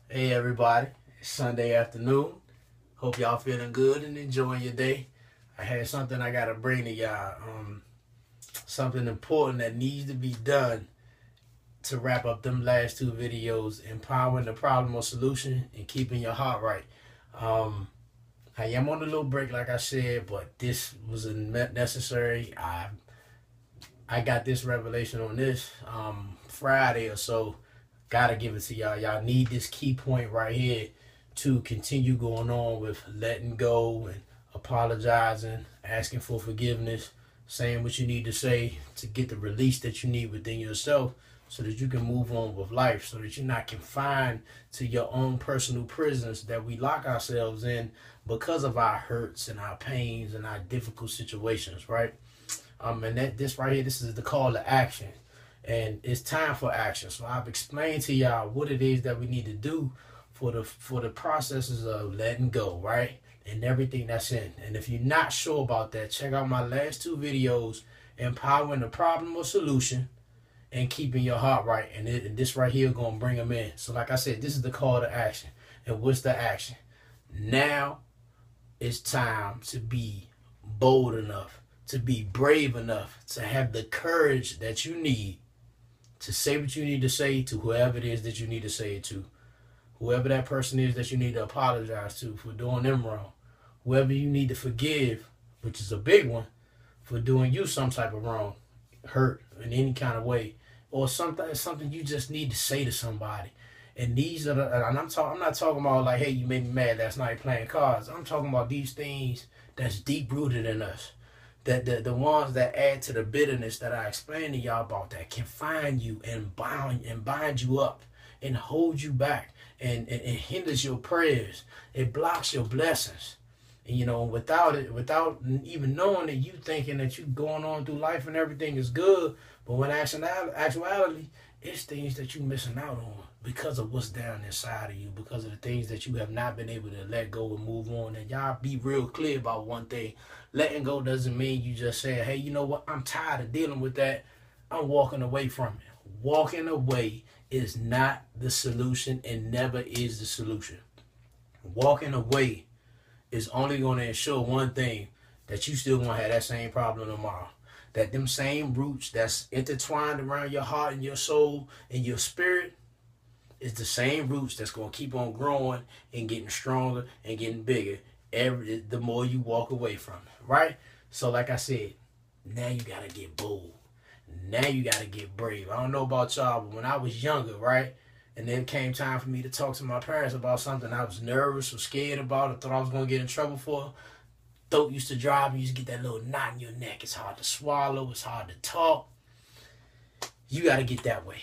Hey everybody, it's Sunday afternoon. Hope y'all feeling good and enjoying your day. I had something I gotta bring to y'all. Something important that needs to be done to wrap up them last two videos: empowering the problem or solution and keeping your heart right. Um, I am on a little break, like I said, but this was necessary. I got this revelation on this Friday or so. Gotta give it to y'all. Y'all need this key point right here to continue going on with letting go and apologizing, asking for forgiveness, saying what you need to say to get the release that you need within yourself so that you can move on with life, so that you're not confined to your own personal prisons that we lock ourselves in because of our hurts and our pains and our difficult situations, right? And that this right here, this is the call to action. And it's time for action. So I've explained to y'all what it is that we need to do for the processes of letting go, right? And everything that's in. And if you're not sure about that, check out my last two videos, empowering the problem or solution and keeping your heart right. And this right here gonna bring them in. So like I said, this is the call to action. And what's the action? Now it's time to be bold enough, to be brave enough, to have the courage that you need to say what you need to say to whoever it is that you need to say it to. Whoever that person is that you need to apologize to for doing them wrong. Whoever you need to forgive, which is a big one, for doing you some type of wrong, hurt in any kind of way. Or something you just need to say to somebody. And these are and I'm not talking about like, hey, you made me mad last night playing cards. I'm talking about these things that's deep rooted in us, that the ones that add to the bitterness that I explained to y'all about, that can find you and bind you up and hold you back and hinders your prayers. It blocks your blessings. And without even knowing it, you thinking that you going on through life and everything is good, but when actuality, it's things that you missing out on because of what's down inside of you, because of the things that you have not been able to let go and move on. And y'all be real clear about one thing. Letting go doesn't mean you just saying, hey, you know what? I'm tired of dealing with that. I'm walking away from it. Walking away is not the solution and never is the solution. Walking away is only going to ensure one thing, that you still going to have that same problem tomorrow. That them same roots that's intertwined around your heart and your soul and your spirit is the same roots that's going to keep on growing and getting stronger and getting bigger the more you walk away from it, right? So like I said, now you got to get bold. Now you got to get brave. I don't know about y'all, but when I was younger, right, and then it came time for me to talk to my parents about something I was nervous or scared about, or thought I was going to get in trouble for, throat used to dry me, you used to get that little knot in your neck. It's hard to swallow. It's hard to talk. You got to get that way.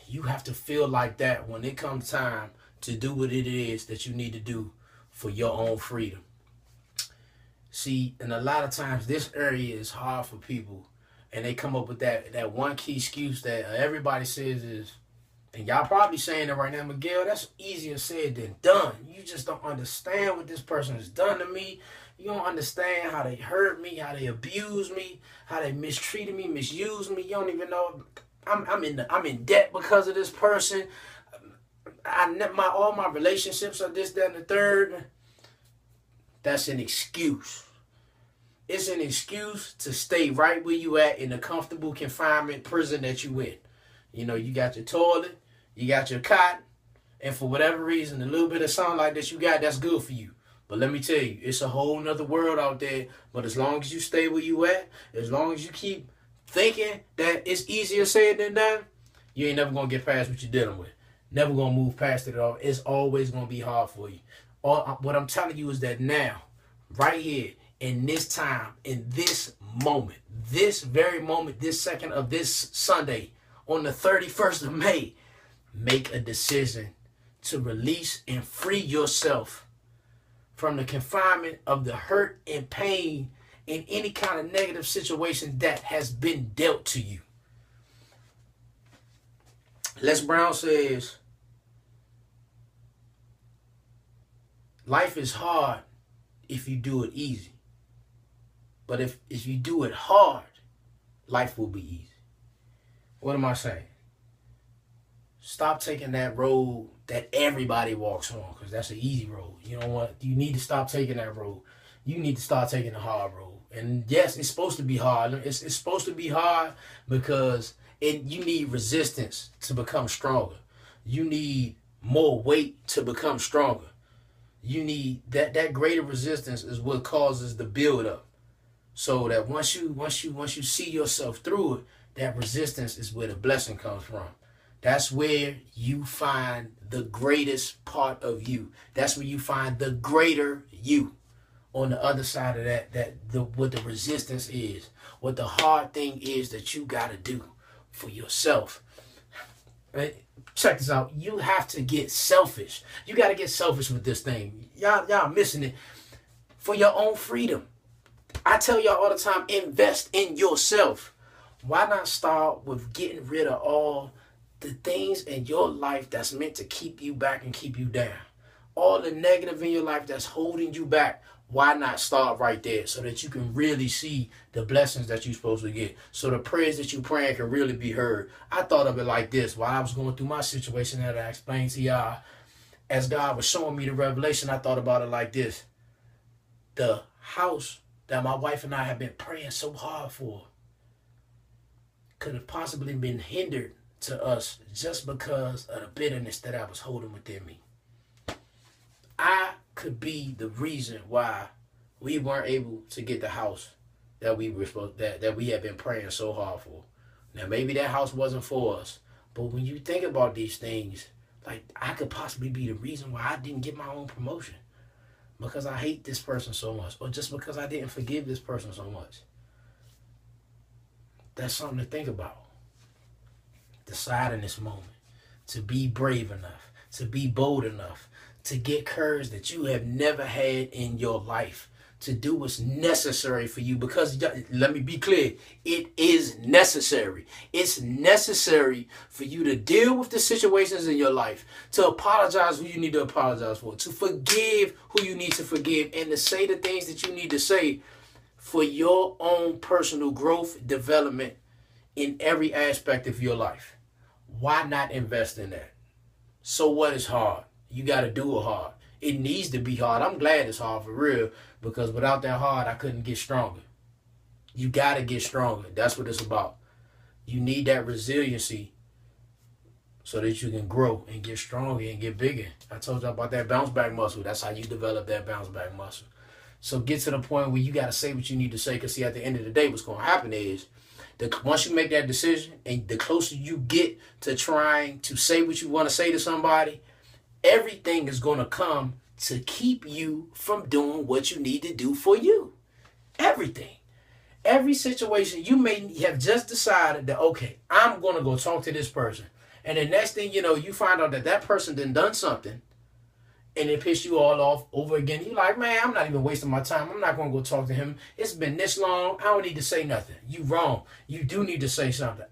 You have to feel like that when it comes time to do what it is that you need to do for your own freedom. See, and a lot of times this area is hard for people, and they come up with that one key excuse that everybody says is, and y'all probably saying it right now, Miguel, that's easier said than done. You just don't understand what this person has done to me. You don't understand how they hurt me, how they abused me, how they mistreated me, misused me. You don't even know I'm in debt because of this person. All my relationships are this, that, and the third. That's an excuse. It's an excuse to stay right where you at in the comfortable confinement prison that you in. You got your toilet, you got your cot, and for whatever reason, a little bit of sunlight that you got, that's good for you. But let me tell you, it's a whole nother world out there. But as long as you stay where you at, as long as you keep thinking that it's easier said than done, you ain't never going to get past what you're dealing with. Never going to move past it at all. It's always going to be hard for you. What I'm telling you is that now, right here, in this time, in this moment, this very moment, this second of this Sunday, on the 31st of May, make a decision to release and free yourself from the confinement of the hurt and pain in any kind of negative situation that has been dealt to you. Les Brown says, life is hard if you do it easy. But if you do it hard, life will be easy. What am I saying? Stop taking that road that everybody walks on, because that's an easy road. You know what? You need to stop taking that road. You need to start taking the hard road. And yes, it's supposed to be hard. It's supposed to be hard because you need resistance to become stronger. You need more weight to become stronger. You need that greater resistance is what causes the build up. So that once you see yourself through it, that resistance is where the blessing comes from. That's where you find the greatest part of you. That's where you find the greater you. On the other side of that, what the resistance is, what the hard thing is that you gotta do for yourself. Right? Check this out. You have to get selfish. You gotta get selfish with this thing. Y'all missing it. For your own freedom. I tell y'all all the time, invest in yourself. Why not start with getting rid of all the things in your life that's meant to keep you back and keep you down? All the negative in your life that's holding you back. Why not start right there so that you can really see the blessings that you're supposed to get? So the prayers that you're praying can really be heard. I thought of it like this. While I was going through my situation that I explained to y'all, as God was showing me the revelation, I thought about it like this. The house that my wife and I have been praying so hard for could have possibly been hindered to us just because of the bitterness that I was holding within me. I could be the reason why we weren't able to get the house that we were supposed that we had been praying so hard for. Now maybe that house wasn't for us, but when you think about these things, like I could possibly be the reason why I didn't get my own promotion because I hate this person so much, or just because I didn't forgive this person so much. That's something to think about. Decide in this moment to be brave enough, to be bold enough, to get courage that you have never had in your life, to do what's necessary for you. Because let me be clear, it is necessary. It's necessary for you to deal with the situations in your life, to apologize who you need to apologize for, to forgive who you need to forgive, and to say the things that you need to say for your own personal growth, development in every aspect of your life. Why not invest in that? So what is hard? You got to do it hard. It needs to be hard. I'm glad it's hard for real, because without that hard, I couldn't get stronger. You got to get stronger. That's what it's about. You need that resiliency so that you can grow and get stronger and get bigger. I told you about that bounce back muscle. That's how you develop that bounce back muscle. So get to the point where you got to say what you need to say, because see, at the end of the day, what's going to happen is once you make that decision and the closer you get to trying to say what you want to say to somebody, everything is going to come to keep you from doing what you need to do for you. Everything. Every situation, you may have just decided that, okay, I'm going to go talk to this person. And the next thing you know, you find out that person done something and it pissed you all off over again. You're like, man, I'm not even wasting my time. I'm not going to go talk to him. It's been this long. I don't need to say nothing. You wrong. You do need to say something.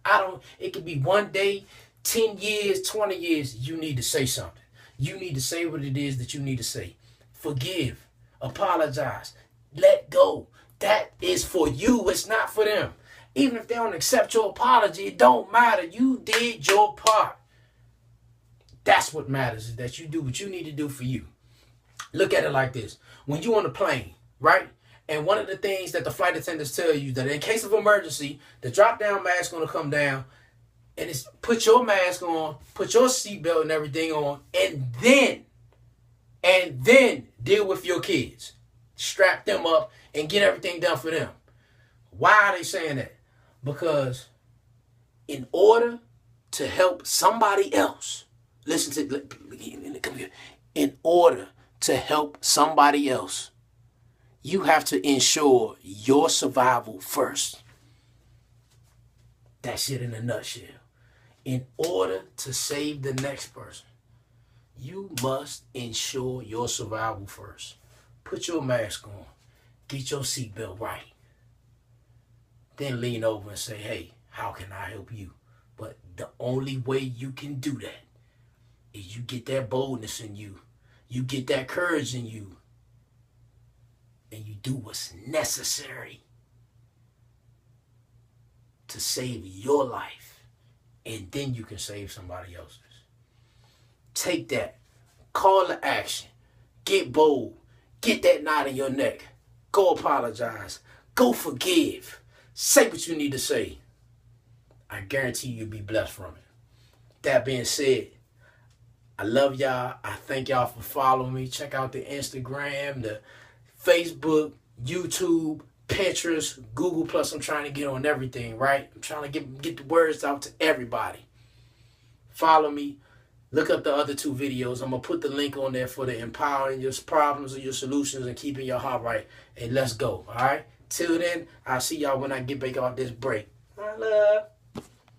It could be one day, 10 years, 20 years. You need to say something. You need to say what it is that you need to say. Forgive. Apologize. Let go. That is for you. It's not for them. Even if they don't accept your apology, it don't matter. You did your part. That's what matters, is that you do what you need to do for you. Look at it like this. When you're on a plane, right? And one of the things that the flight attendants tell you, that in case of emergency, the drop-down mask is going to come down, and it's put your mask on, put your seatbelt and everything on, and then deal with your kids. Strap them up and get everything done for them. Why are they saying that? Because in order to help somebody else, come here. In order to help somebody else, you have to ensure your survival first. That's it in a nutshell. In order to save the next person, you must ensure your survival first. Put your mask on. Get your seatbelt right. Then lean over and say, hey, how can I help you? But the only way you can do that is you get that boldness in you. You get that courage in you. And you do what's necessary to save your life. And then you can save somebody else's. Take that. Call to action. Get bold. Get that knot in your neck. Go apologize. Go forgive. Say what you need to say. I guarantee you'll be blessed from it. That being said, I love y'all. I thank y'all for following me. Check out the Instagram, the Facebook, YouTube, Pinterest, Google Plus. I'm trying to get on everything, right? I'm trying to get the words out to everybody. Follow me. Look up the other 2 videos. I'm going to put the link on there for the empowering your problems or your solutions and keeping your heart right. And let's go, all right? Till then, I'll see y'all when I get back off this break. My love.